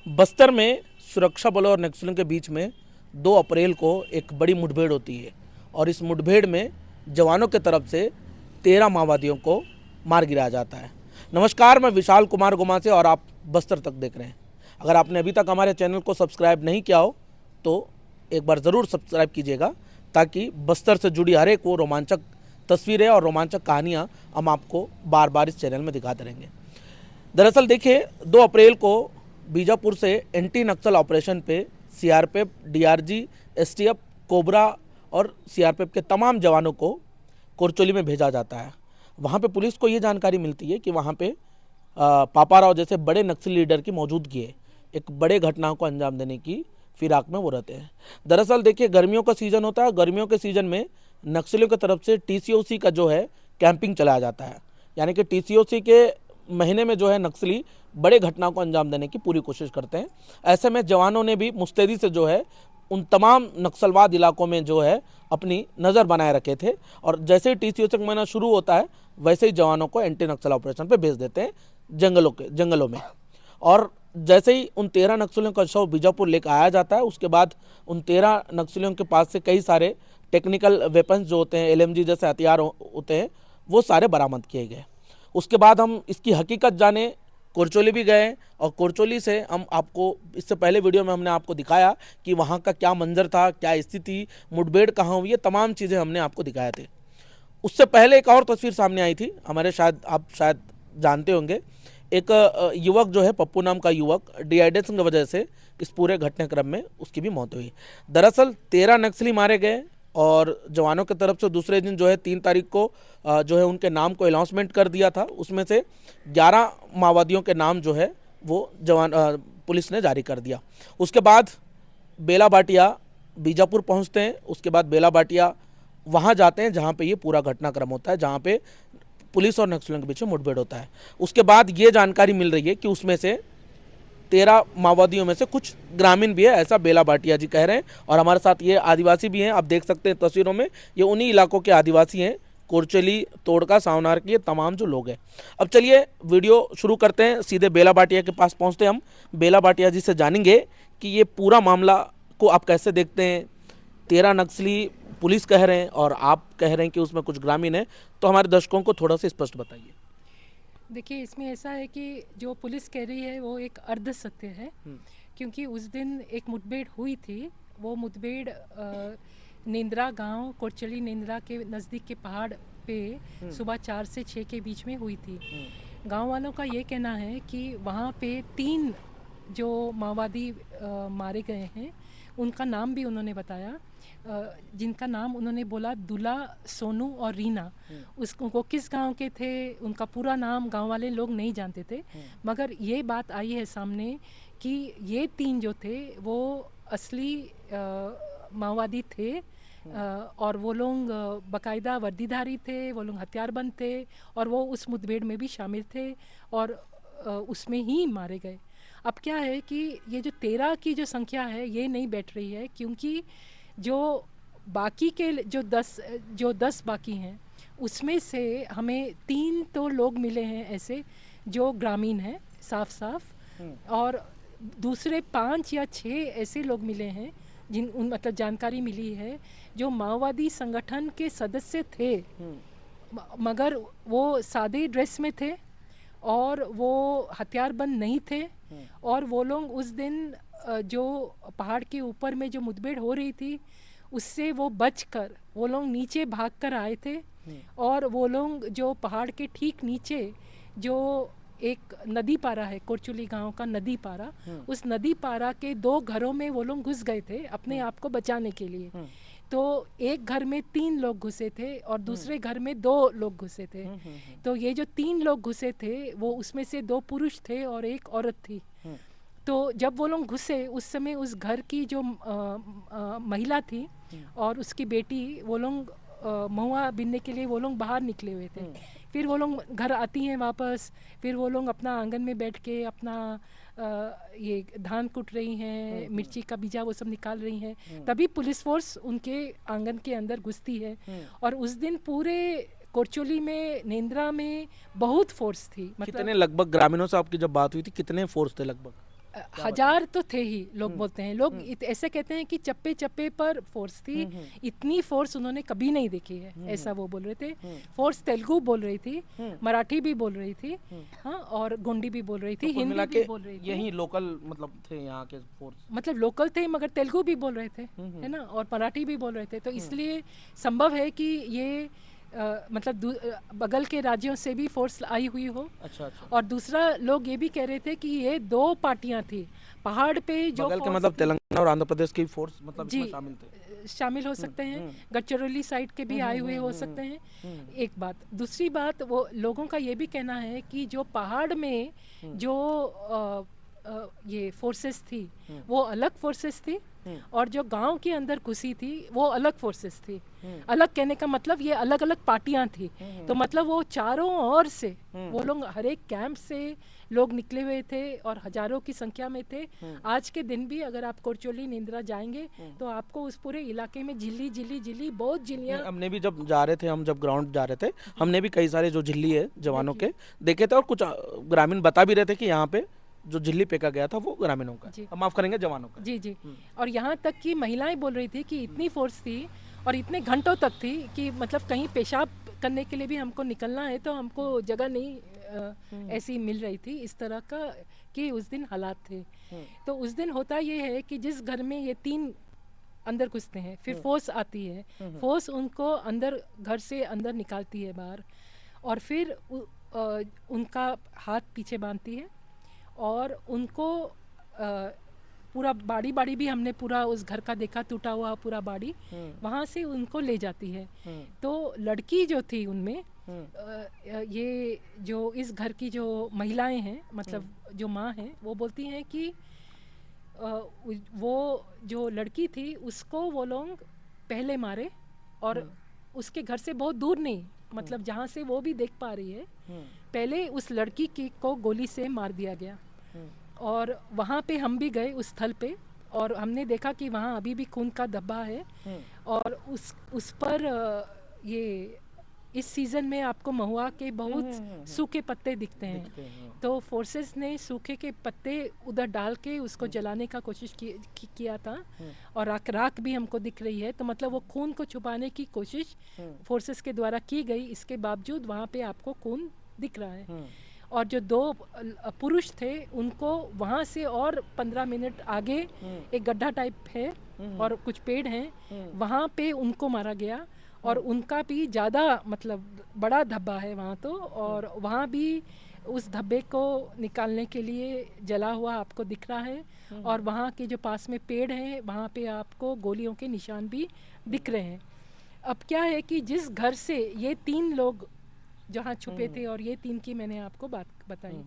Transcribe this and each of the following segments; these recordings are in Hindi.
बस्तर में सुरक्षा बलों और नक्सलियों के बीच में 2 अप्रैल को एक बड़ी मुठभेड़ होती है और इस मुठभेड़ में जवानों के तरफ से 13 माओवादियों को मार गिराया जाता है। नमस्कार, मैं विशाल कुमार गोमासे और आप बस्तर तक देख रहे हैं। अगर आपने अभी तक हमारे चैनल को सब्सक्राइब नहीं किया हो तो एक बार ज़रूर सब्सक्राइब कीजिएगा, ताकि बस्तर से जुड़ी हर एक वो रोमांचक तस्वीरें और रोमांचक कहानियाँ हम आपको बार बार इस चैनल में दिखाते रहेंगे। दरअसल देखिए, 2 अप्रैल को बीजापुर से एंटी नक्सल ऑपरेशन पे सीआरपीएफ, डीआरजी, एसटीएफ, कोबरा और सीआरपीएफ के तमाम जवानों को कोरचोली में भेजा जाता है। वहाँ पे पुलिस को ये जानकारी मिलती है कि वहाँ पे पापाराव जैसे बड़े नक्सली लीडर की मौजूदगी है। एक बड़े घटनाओं को अंजाम देने की फिराक में वो रहते हैं। दरअसल देखिए, गर्मियों का सीज़न होता है। गर्मियों के सीज़न में नक्सलियों की तरफ से टीसीओसी का जो है कैंपिंग चलाया जाता है, यानी कि टीसीओसी के महीने में जो है नक्सली बड़े घटनाओं को अंजाम देने की पूरी कोशिश करते हैं। ऐसे में जवानों ने भी मुस्तैदी से जो है उन तमाम नक्सलवाद इलाकों में जो है अपनी नज़र बनाए रखे थे, और जैसे ही टीसीओसी का महीना शुरू होता है वैसे ही जवानों को एंटी नक्सल ऑपरेशन पे भेज देते हैं जंगलों में। और जैसे ही उन 13 नक्सलियों का शव बीजापुर लेकर आया जाता है, उसके बाद उन 13 नक्सलियों के पास से कई सारे टेक्निकल वेपन्स जो होते हैं, एलएमजी जैसे हथियार होते हैं, वो सारे बरामद किए गए। उसके बाद हम इसकी हकीकत जाने कोरचोली भी गए, और कोरचोली से हम आपको इससे पहले वीडियो में हमने आपको दिखाया कि वहाँ का क्या मंजर था, क्या स्थिति, मुठभेड़ कहाँ हुई, ये तमाम चीज़ें हमने आपको दिखाए थे। उससे पहले एक और तस्वीर सामने आई थी, आप शायद जानते होंगे। एक युवक जो है, पप्पू नाम का युवक, डिहाइड्रेशन की वजह से इस पूरे घटनाक्रम में उसकी भी मौत हुई। दरअसल 13 नक्सली मारे गए, और जवानों की तरफ से दूसरे दिन जो है 3 तारीख को जो है उनके नाम को अनाउंसमेंट कर दिया था। उसमें से 11 माओवादियों के नाम जो है वो पुलिस ने जारी कर दिया। उसके बाद बेला भाटिया बीजापुर पहुंचते हैं। उसके बाद बेला भाटिया वहां जाते हैं जहां पे ये पूरा घटनाक्रम होता है, जहां पे पुलिस और नक्सलियों के बीच में मुठभेड़ होता है। उसके बाद ये जानकारी मिल रही है कि उसमें से 13 माओवादियों में से कुछ ग्रामीण भी है, ऐसा बेला भाटिया जी कह रहे हैं। और हमारे साथ ये आदिवासी भी हैं, आप देख सकते हैं तस्वीरों में, ये उन्हीं इलाकों के आदिवासी हैं, कोरचोली, तोड़का, सावनार के, ये तमाम जो लोग हैं। अब चलिए वीडियो शुरू करते हैं, सीधे बेला भाटिया के पास पहुंचते हैं। हम बेला भाटिया जी से जानेंगे कि ये पूरा मामला को आप कैसे देखते हैं। 13 नक्सली पुलिस कह रहे हैं और आप कह रहे हैं कि उसमें कुछ ग्रामीण है, तो हमारे दर्शकों को थोड़ा सा स्पष्ट बताइए। देखिए, इसमें ऐसा है कि जो पुलिस कह रही है वो एक अर्ध सत्य है, क्योंकि उस दिन एक मुठभेड़ हुई थी। वो मुठभेड़ नेंद्रा गांव, कोरचली नेंद्रा के नज़दीक के पहाड़ पे सुबह 4 से 6 के बीच में हुई थी। गांव वालों का ये कहना है कि वहाँ पे 3 जो माओवादी मारे गए हैं, उनका नाम भी उन्होंने बताया, जिनका नाम उन्होंने बोला दुला, सोनू और रीना। उसको किस गांव के थे, उनका पूरा नाम गांव वाले लोग नहीं जानते थे। मगर ये बात आई है सामने कि ये 3 जो थे वो असली माओवादी थे, और वो लोग बाकायदा वर्दीधारी थे, वो लोग हथियारबंद थे, और वो उस मुठभेड़ में भी शामिल थे और उसमें ही मारे गए। अब क्या है कि ये जो 13 की जो संख्या है ये नहीं बैठ रही है, क्योंकि जो बाकी के जो 10 बाकी हैं उसमें से हमें 3 तो लोग मिले हैं ऐसे जो ग्रामीण हैं साफ साफ, और दूसरे 5 या 6 ऐसे लोग मिले हैं मतलब जानकारी मिली है जो माओवादी संगठन के सदस्य थे, मगर वो सादे ड्रेस में थे और वो हथियारबंद नहीं थे। और वो लोग उस दिन जो पहाड़ के ऊपर में जो मुठभेड़ हो रही थी उससे वो बचकर वो लोग नीचे भागकर आए थे। और वो लोग जो पहाड़ के ठीक नीचे जो एक नदी पारा है, कोरचुली गांव का नदी पारा, उस नदी पारा के 2 घरों में वो लोग घुस गए थे अपने आप को बचाने के लिए। तो एक घर में 3 लोग घुसे थे और दूसरे घर में 2 लोग घुसे थे। तो ये जो 3 लोग घुसे थे वो उसमें से 2 पुरुष थे और एक औरत थी। तो जब वो लोग घुसे उस समय उस घर की जो महिला थी और उसकी बेटी, वो लोग महुआ बीनने के लिए वो लोग बाहर निकले हुए थे। फिर वो लोग घर आती हैं वापस, फिर वो लोग अपना आंगन में बैठ के अपना ये धान कुट रही हैं, मिर्ची का बीजा वो सब निकाल रही हैं। तभी पुलिस फोर्स उनके आंगन के अंदर घुसती है। और उस दिन पूरे कोरचोली में, नेंद्रा में बहुत फोर्स थी। कितने लगभग ग्रामीणों से आपकी जब बात हुई थी, कितने फोर्स थे लगभग? हजार तो थे ही, लोग बोलते हैं, लोग ऐसे कहते हैं कि चप्पे चप्पे पर फोर्स थी, इतनी फोर्स उन्होंने कभी नहीं देखी है, ऐसा वो बोल रहे थे। फोर्स तेलुगु बोल रही थी, मराठी भी बोल रही थी, हाँ, और गोंडी भी बोल रही थी, कुल मिला हिंदी के भी बोल रही थी। यही लोकल मतलब थे यहाँ के फोर्स। मतलब लोकल थे मगर तेलुगु भी बोल रहे थे, है ना, और मराठी भी बोल रहे थे, तो इसलिए संभव है कि ये मतलब बगल के राज्यों से भी फोर्स आई हुई हो। अच्छा अच्छा। और दूसरा लोग ये भी कह रहे थे कि ये दो पार्टियां थी पहाड़ पे जो बगल के force मतलब थी, तेलंगाना और आंध्र प्रदेश की फोर्स मतलब जी इसमें शामिल थे। शामिल हो सकते हैं, गडचिरोली साइड के भी आए हुए हो सकते हैं। एक बात, दूसरी बात, वो लोगों का ये भी कहना है कि जो पहाड़ में जो ये फोर्सेस थी वो अलग फोर्सेस थी, और जो गांव के अंदर घुसी थी वो अलग फोर्सेस थी। अलग कहने का मतलब ये अलग अलग पार्टियां थी, तो मतलब वो चारों ओर से वो लोग हर एक कैंप से लोग निकले हुए थे और हजारों की संख्या में थे। आज के दिन भी अगर आप कोरचोली निंद्रा जाएंगे तो आपको उस पूरे इलाके में झिल्ली झिल्ली झिल्ली बहुत झिल्लियां। हमने भी जब जा रहे थे, हम जब ग्राउंड जा रहे थे, हमने भी कई सारे जो झिल्ली है जवानों के देखे थे, और कुछ ग्रामीण बता भी रहे थे कि यहाँ पे जो झिल्ली फेंका गया था वो ग्रामीणों का, जी। माफ करेंगे जवानों का। जी जी। और यहाँ तक कि महिलाएं बोल रही थी कि इतनी फोर्स थी और इतने घंटों तक थी कि मतलब कहीं पेशाब करने के लिए भी हमको निकलना है तो हमको जगह नहीं ऐसी मिल रही थी, इस तरह का कि उस दिन हालात थे। तो उस दिन होता ये है कि जिस घर में ये तीन अंदर घुसते हैं, फिर फोर्स आती है, फोर्स उनको अंदर घर से अंदर निकालती है बाहर, और फिर उनका हाथ पीछे बांधती है और उनको पूरा बाड़ी भी हमने पूरा उस घर का देखा, टूटा हुआ पूरा बाड़ी, वहाँ से उनको ले जाती है। तो लड़की जो थी उनमें ये जो इस घर की जो महिलाएं हैं, मतलब जो माँ हैं, वो बोलती हैं कि वो जो लड़की थी उसको वो लोग पहले मारे, और उसके घर से बहुत दूर नहीं, मतलब जहाँ से वो भी देख पा रही है, पहले उस लड़की की को गोली से मार दिया गया। और वहाँ पे हम भी गए उस स्थल पे, और हमने देखा कि वहाँ अभी भी खून का धब्बा है, और उस पर ये इस सीज़न में आपको महुआ के बहुत सूखे पत्ते दिखते हैं। तो फोर्सेस ने सूखे के पत्ते उधर डाल के उसको जलाने का कोशिश किया था, और राख भी हमको दिख रही है, तो मतलब वो खून को छुपाने की कोशिश फोर्सेस के द्वारा की गई, इसके बावजूद वहाँ पे आपको खून दिख रहा है। और जो दो पुरुष थे उनको वहाँ से और 15 मिनट आगे एक गड्ढा टाइप है और कुछ पेड़ हैं, वहाँ पे उनको मारा गया, और उनका भी ज़्यादा मतलब बड़ा धब्बा है वहाँ तो, और वहाँ भी उस धब्बे को निकालने के लिए जला हुआ आपको दिख रहा है, और वहाँ के जो पास में पेड़ हैं वहाँ पे आपको गोलियों के निशान भी दिख रहे हैं। अब क्या है कि जिस घर से ये तीन लोग जहाँ छुपे थे, और ये तीन की मैंने आपको बात बताई,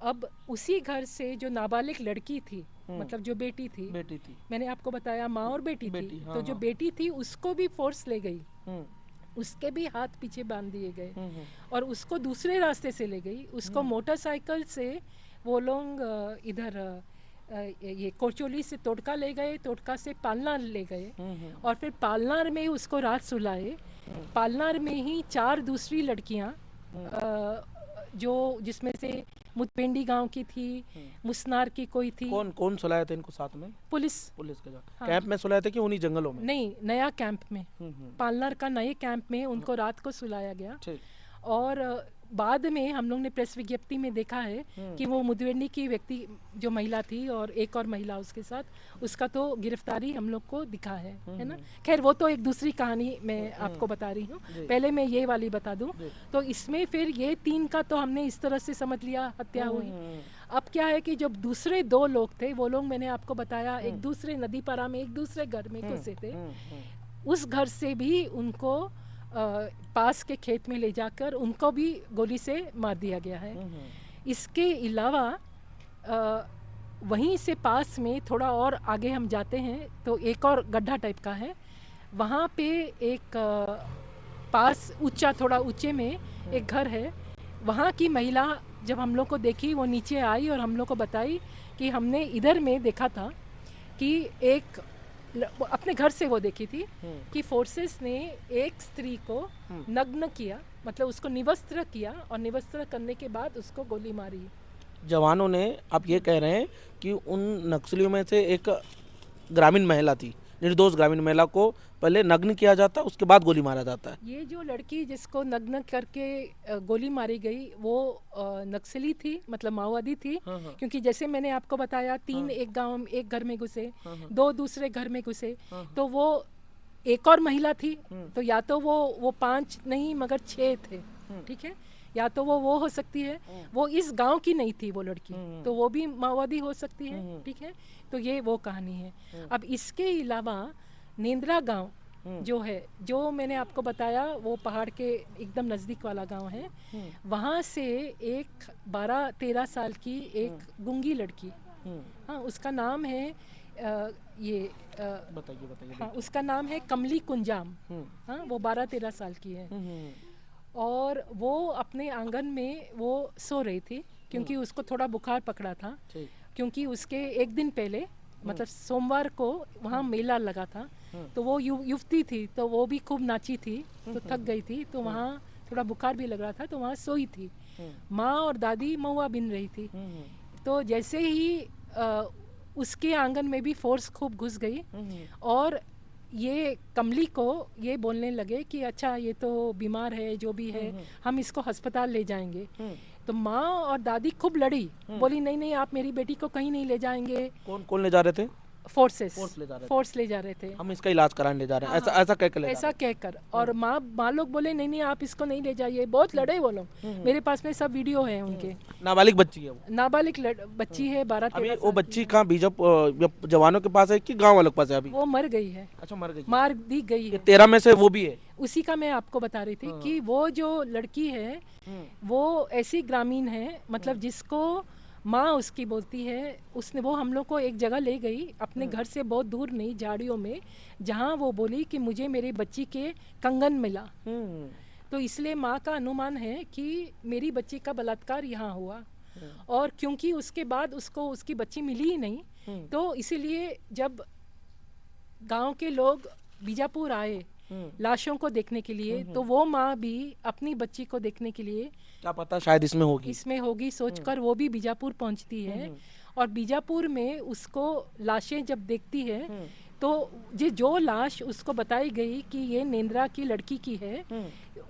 अब उसी घर से जो नाबालिग लड़की थी, मतलब जो बेटी थी, मैंने आपको बताया माँ और बेटी थी, तो जो बेटी थी उसको भी फोर्स ले गई, उसके भी हाथ पीछे बांध दिए गए, और उसको दूसरे रास्ते से ले गई, उसको मोटरसाइकिल से वो लोग इधर ये कोरचोली से तोड़का ले गए, तोड़का से पालनार ले गए, और फिर पालनार में उसको रात सुलाए। पालनार में ही 4 दूसरी लड़कियां जो जिसमें से मुतपेंडी गांव की थी, मुसनार की कोई थी। कौन सुलाया था इनको साथ में? पुलिस के हाँ। कैंप में सुलाया था कि उन्हीं जंगलों में? नहीं, नया कैंप में, पालनार का नए कैंप में उनको रात को सुलाया गया। और बाद में हम लोग ने प्रेस विज्ञप्ति में देखा है कि वो मुदवेंडी की व्यक्ति जो महिला थी और एक और महिला उसके साथ, उसका तो गिरफ्तारी हम लोग को दिखा है ना। खैर वो तो एक दूसरी कहानी मैं आपको बता रही हूँ, पहले मैं ये वाली बता दूँ। तो इसमें फिर ये 3 का तो हमने इस तरह से समझ लिया हत्या हुई। अब क्या है कि जब दूसरे 2 लोग थे, वो लोग मैंने आपको बताया एक दूसरे नदी पारा में एक दूसरे घर में घुसे थे, उस घर से भी उनको पास के खेत में ले जाकर उनको भी गोली से मार दिया गया है। इसके अलावा वहीं से पास में थोड़ा और आगे हम जाते हैं तो एक और गड्ढा टाइप का है, वहाँ पे एक पास ऊंचा, थोड़ा ऊंचे में एक घर है। वहाँ की महिला जब हम लोग को देखी, वो नीचे आई और हम लोग को बताई कि हमने इधर में देखा था कि एक अपने घर से वो देखी थी कि फोर्सेस ने एक स्त्री को नग्न किया, मतलब उसको निवस्त्र किया, और निवस्त्र करने के बाद उसको गोली मारी। जवानों ने, आप ये कह रहे हैं कि उन नक्सलियों में से एक ग्रामीण महिला थी, निर्दोष ग्रामीण महिला को पहले नग्न किया जाता है, उसके बाद गोली मारा जाता है। ये जो लड़की जिसको नग्न करके गोली मारी गई वो नक्सली थी, मतलब माओवादी थी। हाँ, हाँ। क्योंकि जैसे मैंने आपको बताया, 3 एक गांव एक घर में घुसे, 2 दूसरे घर में घुसे, तो वो एक और महिला थी। तो या तो वो 5 नहीं मगर 6 थे, ठीक है। या तो वो हो सकती है, वो इस गांव की नहीं थी वो लड़की, तो वो भी माओवादी हो सकती है, ठीक है। तो ये वो कहानी है। अब इसके अलावा नेंद्रा गांव जो है, जो मैंने आपको बताया, वो पहाड़ के एकदम नज़दीक वाला गांव है। वहाँ से एक 12-13 साल की एक गूंगी लड़की, हाँ, उसका नाम है बताइए। हाँ, उसका नाम है कमली कुंजाम। हाँ, वो 12-13 साल की है। और वो अपने आंगन में वो सो रही थी, क्योंकि उसको थोड़ा बुखार पकड़ा था। क्योंकि उसके एक दिन पहले, मतलब सोमवार को वहाँ मेला लगा था, तो वो युवती थी, तो वो भी खूब नाची थी, तो थक गई थी, तो वहाँ थोड़ा बुखार भी लग रहा था, तो वहाँ सोई थी। माँ और दादी महुआ बिन रही थी। तो जैसे ही उसके आंगन में भी फोर्स खूब घुस गई, और ये कमली को ये बोलने लगे कि अच्छा, ये तो बीमार है, जो भी है, हम इसको अस्पताल ले जाएंगे। तो माँ और दादी खूब लड़ी, बोली नहीं नहीं, आप मेरी बेटी को कहीं नहीं ले जाएंगे। कौन कौन ले जा रहे थे? फोर्स फोर्स ले जा रहे थे। हम इसका इलाज कराने ले जा रहे हैं, ऐसा कहकर ले जा ऐसा कहकर। और माँ लोग बोले नहीं नहीं, आप इसको नहीं ले जाइए, बहुत लड़े वो लोग। मेरे पास में सब वीडियो है उनके। नाबालिग बच्ची है वो? नाबालिग बच्ची है, 12-13 वो बच्ची कहाँ बीजापुर जवानों के पास है कि गांव वालों के पास है अभी? वो मर गई है। अच्छा, मर गई, मार दी गई है। 13 में से वो भी है? उसी का मैं आपको बता रही थी कि वो जो लड़की है वो ऐसी ग्रामीण है, मतलब जिसको माँ उसकी बोलती है, उसने वो हम लोग को एक जगह ले गई अपने घर से बहुत दूर नहीं, झाड़ियों में, जहाँ वो बोली कि मुझे मेरी बच्ची के कंगन मिला। तो इसलिए माँ का अनुमान है कि मेरी बच्ची का बलात्कार यहाँ हुआ। और क्योंकि उसके बाद उसको उसकी बच्ची मिली ही नहीं, तो इसीलिए जब गांव के लोग बीजापुर आए लाशों को देखने के लिए, तो वो माँ भी अपनी बच्ची को देखने के लिए, क्या पता शायद इसमें होगी सोचकर वो भी बीजापुर पहुंचती है। और बीजापुर में उसको लाशें जब देखती है, तो जो लाश उसको बताई गई कि ये नेंद्रा की लड़की की है,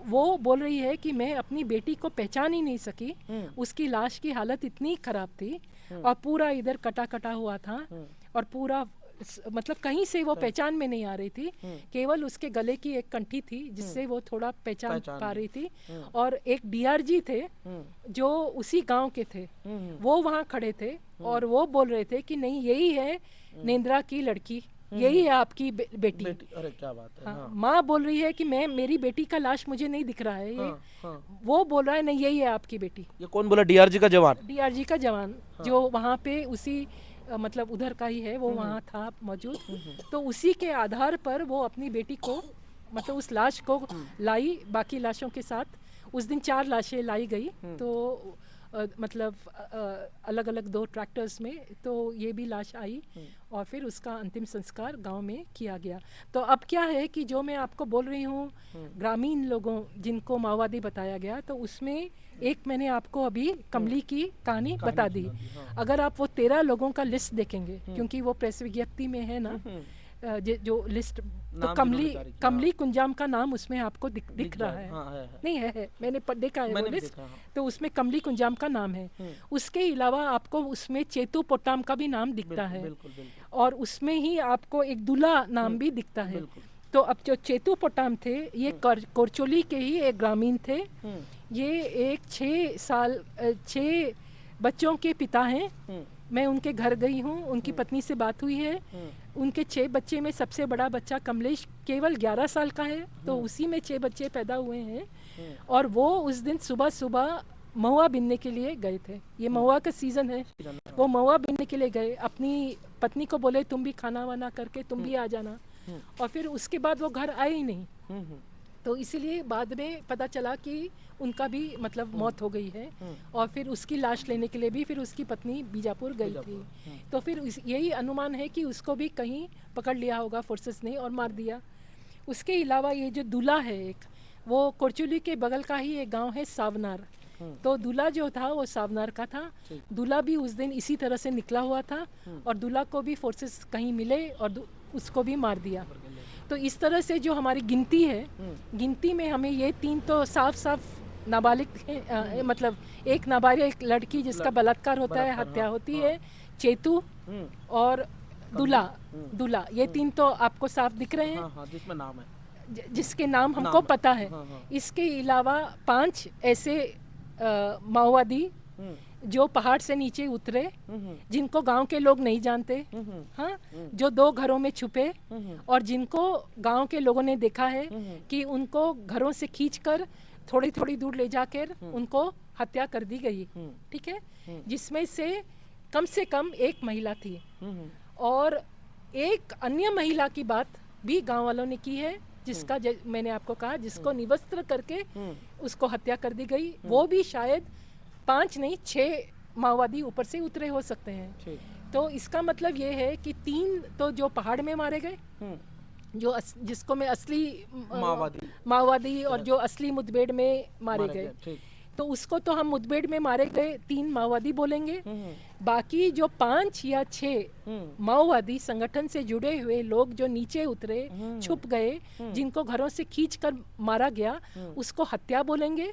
वो बोल रही है कि मैं अपनी बेटी को पहचान ही नहीं सकी। उसकी लाश की हालत इतनी खराब थी, और पूरा इधर कटा कटा हुआ था, और पूरा मतलब कहीं से वो पहचान में नहीं आ रही थी। केवल उसके गले की एक कंठी थी जिससे वो थोड़ा पहचान पा रही थी। और एक डीआरजी थे जो उसी गांव के थे, वो वहाँ खड़े थे, और वो बोल रहे थे कि नहीं, यही है नेंद्रा की लड़की, यही है आपकी बेटी। अरे क्या बात है। हाँ, माँ बोल रही है कि मेरी बेटी का लाश मुझे नहीं दिख रहा है, ये वो बोल रहा है नहीं, यही है आपकी बेटी। ये कौन बोला? डीआरजी का जवान? डीआरजी का जवान जो वहाँ पे उसी मतलब उधर का ही है, वो वहाँ था मौजूद। तो उसी के आधार पर वो अपनी बेटी को, मतलब उस लाश को लाई बाकी लाशों के साथ। उस दिन 4 लाशें लाई गई, तो मतलब अलग अलग 2 ट्रैक्टर्स में, तो ये भी लाश आई, और फिर उसका अंतिम संस्कार गांव में किया गया। तो अब क्या है कि जो मैं आपको बोल रही हूँ, ग्रामीण लोगों जिनको माओवादी बताया गया, तो उसमें एक मैंने आपको अभी कमली की कहानी बता दी। अगर आप वो 13 लोगों का लिस्ट देखेंगे, क्योंकि वो प्रेस विज्ञप्ति में है ना, जो लिस्ट, तो कमली कुंजाम का नाम उसमें आपको दिख रहा है। नहीं है, मैंने देखा है वो लिस्ट। तो उसमें कमली कुंजाम का नाम है। उसके अलावा आपको उसमें चेतू पोटाम का भी नाम दिखता है, और उसमें ही आपको एक दुला नाम भी दिखता है। तो अब जो चेतू पोटाम थे, ये कोरचोली के ही एक ग्रामीण थे। ये एक 6 बच्चों के पिता हैं। मैं उनके घर गई हूँ, उनकी पत्नी से बात हुई है। उनके 6 बच्चे में सबसे बड़ा बच्चा कमलेश केवल 11 साल का है, तो उसी में 6 बच्चे पैदा हुए हैं। और वो उस दिन सुबह सुबह महुआ बीनने के लिए गए थे। ये महुआ का सीजन है, वो महुआ बीनने के लिए गए। अपनी पत्नी को बोले तुम भी खाना वाना करके तुम भी आ जाना, और फिर उसके बाद वो घर आए ही नहीं। तो इसीलिए बाद में पता चला कि उनका भी मतलब मौत हो गई है, और फिर उसकी लाश लेने के लिए भी फिर उसकी पत्नी बीजापुर गई थी। तो फिर यही अनुमान है कि उसको भी कहीं पकड़ लिया होगा फोर्सेस ने और मार दिया। उसके अलावा ये जो दूल्हा है एक, वो कोरचुली के बगल का ही एक गांव है सावनार। तो दूल्हा जो था वो सावनार का था। दूल्हा भी उस दिन इसी तरह से निकला हुआ था और दूल्हा को भी फोर्सेस कहीं मिले और उसको भी मार दिया। तो इस तरह से जो हमारी गिनती है, गिनती में हमें ये 3 तो साफ साफ नाबालिग मतलब एक नाबालिग लड़की जिसका बलात्कार होता है, हत्या होती है, चेतू और दूल्हा, ये 3 तो आपको साफ दिख रहे हैं, जिसमें नाम है, जिसके नाम हमको पता है। इसके अलावा 5 ऐसे माओवादी जो पहाड़ से नीचे उतरे, जिनको गांव के लोग नहीं जानते, हाँ, जो 2 घरों में छुपे और जिनको गांव के लोगों ने देखा है कि उनको घरों से खींचकर थोड़ी थोड़ी दूर ले जाकर उनको हत्या कर दी गई, ठीक है, जिसमें से कम एक महिला थी और एक अन्य महिला की बात भी गांव वालों ने की है, जिसका मैंने आपको कहा, जिसको निवस्त्र करके उसको हत्या कर दी गई। वो भी शायद 5 नहीं 6 माओवादी ऊपर से उतरे हो सकते हैं। तो इसका मतलब ये है कि 3 तो जो पहाड़ में मारे गए, जो जिसको मैं असली माओवादी और जो असली मुठभेड़ में मारे गए, तो उसको तो हम मुठभेड़ में मारे गए 3 माओवादी बोलेंगे। बाकी जो 5 या 6 माओवादी संगठन से जुड़े हुए लोग जो नीचे उतरे, छुप गए, जिनको घरों से खींचकर मारा गया, उसको हत्या बोलेंगे।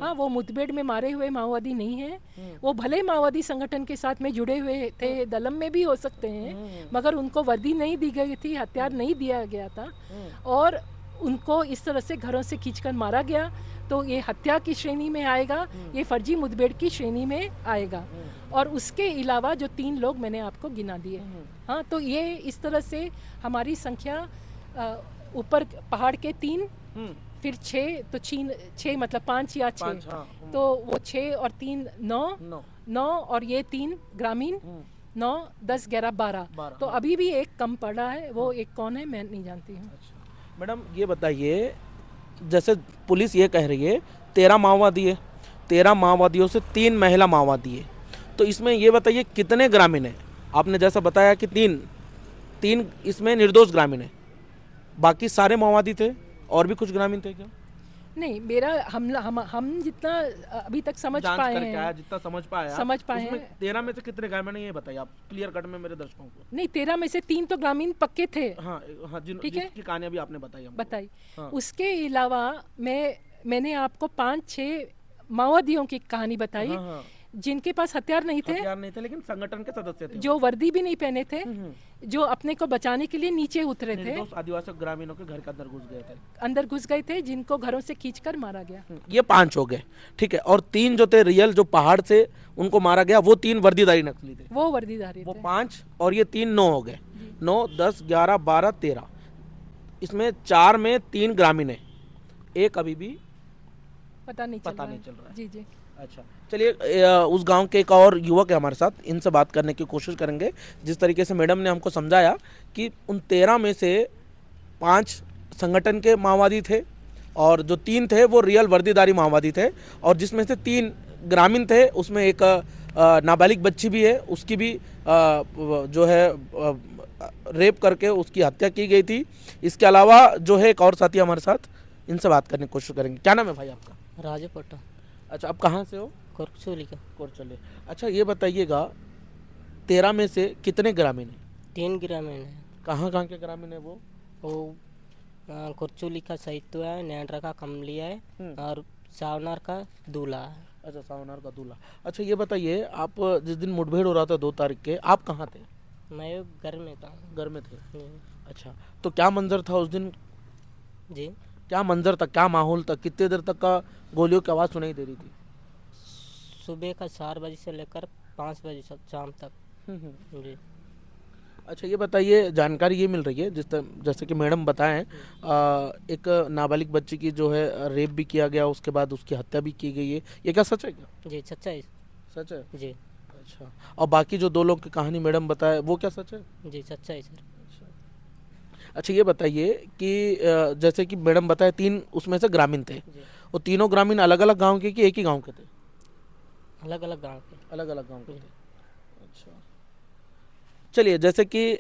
हाँ, वो मुठभेड़ में मारे हुए माओवादी नहीं है। वो भले माओवादी संगठन के साथ में जुड़े हुए थे, दलम में भी हो सकते हैं, मगर उनको वर्दी नहीं दी गई थी, हथियार नहीं दिया गया था और उनको इस तरह से घरों से खींचकर मारा गया। तो ये हत्या की श्रेणी में आएगा, ये फर्जी मुठभेड़ की श्रेणी में आएगा। और उसके अलावा जो 3 लोग मैंने आपको गिना दिए, हाँ, तो ये इस तरह से हमारी संख्या ऊपर पहाड़ के 3, फिर 6, तो 6 मतलब 5 या 6, तो वो 6 और 3 9 और ये 3 ग्रामीण 9 10 11 12। तो अभी भी एक कम पड़ा है, वो एक कौन है मैं नहीं जानती हूँ। मैडम ये बताइए, जैसे पुलिस ये कह रही है 13 माओवादी है, 13 माओवादियों से 3 महिला माओवादी है, तो इसमें ये बताइए कितने ग्रामीण है? आपने जैसा बताया कि 3 इसमें निर्दोष ग्रामीण है, बाकी सारे माओवादी थे और भी कुछ ग्रामीण थे क्या? नहीं, मेरा हम जितना अभी तक समझ पाए हैं, जितना समझ पाए हैं 13 में से कितने ग्रामीण है ये बताइए आप क्लियर कट में मेरे दर्शकों को। नहीं, 13 में से 3 तो ग्रामीण पक्के थे। हाँ, ठीक है, जिसकी कहानी अभी आपने बताई। हाँ। उसके अलावा मैंने आपको 5-6 माओवादियों की कहानी बताई। हाँ। जिनके पास हथियार नहीं थे, लेकिन संगठन के सदस्य थे, जो वर्दी भी नहीं पहने थे, जो अपने को बचाने के लिए नीचे उतरे थे, आदिवासी ग्रामीणों के घर के अंदर घुस गए थे, जिनको घरों से खींचकर मारा गया। ये 5 हो गए, ठीक है, और 3 जो थे रियल, जो पहाड़ से उनको मारा गया, वो 3 वर्दीधारी नक्सली थे, वो वर्दीधारी, वो 5 और ये 3 9 हो गए, 9 10 11 12 13। इसमें 4 में 3 ग्रामीण है, एक अभी भी पता नहीं चल रहा है। जी। अच्छा, चलिए उस गांव के एक और युवक है हमारे साथ, इनसे बात करने की कोशिश करेंगे। जिस तरीके से मैडम ने हमको समझाया कि उन 13 में से 5 संगठन के माओवादी थे और जो 3 थे वो रियल वर्दीधारी माओवादी थे, और जिसमें से 3 ग्रामीण थे, उसमें एक नाबालिग बच्ची भी है, उसकी भी जो है रेप करके उसकी हत्या की गई थी। इसके अलावा जो है एक और साथी हमारे साथ, इनसे बात करने की कोशिश करेंगे। क्या नाम है भाई आपका? राजपट्टा। अच्छा, आप कहाँ से हो? कोरचोली का। कोरचोली। अच्छा, ये बताइएगा 13 में से कितने ग्रामीण हैं? 3 ग्रामीण है। कहाँ के ग्रामीण है वो? कोरचोली का सहित है, नैंड्रा का कमलिया है और सावनार का दूल्हा है। अच्छा, सावनार का दूल्हा। अच्छा, ये बताइए, आप जिस दिन मुठभेड़ हो रहा था 2 तारीख के, आप कहाँ थे? मैं घर में था। घर में थे? अच्छा, तो क्या मंजर था उस दिन? जी, क्या मंजर था, क्या माहौल था? कितने देर तक का गोलियों की आवाज़ सुनाई दे रही थी? सुबह का 4 बजे से लेकर 5 बजे शाम तक। जी। अच्छा, ये बताइए, जानकारी ये मिल रही है जैसे कि मैडम बताएं, एक नाबालिग बच्ची की जो है रेप भी किया गया, उसके बाद उसकी हत्या भी की गई है, ये क्या सच है क्या? जी, सच्चा है। सच है जी। अच्छा, और बाकी जो 2 लोग की कहानी मैडम बताए, वो क्या सच है? जी, सच्चा है सर। अच्छा, ये बताइए कि जैसे कि मैडम बताए 3 उसमें से ग्रामीण थे, वो तीनों ग्रामीण अलग अलग गांव के कि एक ही गांव के थे? अलग अलग गांव के। अलग अलग गांव के थे। अच्छा, चलिए, जैसे कि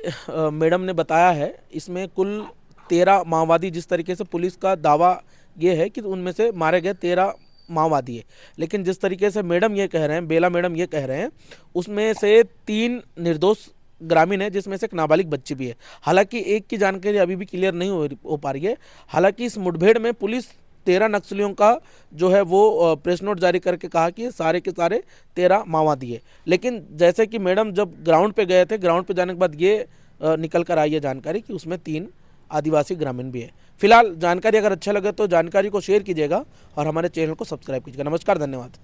मैडम ने बताया है, इसमें कुल 13 माओवादी, जिस तरीके से पुलिस का दावा ये है कि उनमें से मारे गए 13 माओवादी है। लेकिन जिस तरीके से मैडम ये कह रहे हैं, बेला मैडम ये कह रहे हैं, उसमें से 3 निर्दोष ग्रामीण है, जिसमें से एक नाबालिग बच्ची भी है। हालांकि एक की जानकारी अभी भी क्लियर नहीं हो पा रही है। हालांकि इस मुठभेड़ में पुलिस 13 नक्सलियों का जो है वो प्रेस नोट जारी करके कहा कि सारे के सारे 13 माओवादी है। लेकिन जैसे कि मैडम जब ग्राउंड पे गए थे, ग्राउंड पे जाने के बाद ये निकल कर आई है जानकारी कि उसमें 3 आदिवासी ग्रामीण भी है। फिलहाल जानकारी अगर अच्छा लगे तो जानकारी को शेयर कीजिएगा और हमारे चैनल को सब्सक्राइब कीजिएगा। नमस्कार, धन्यवाद।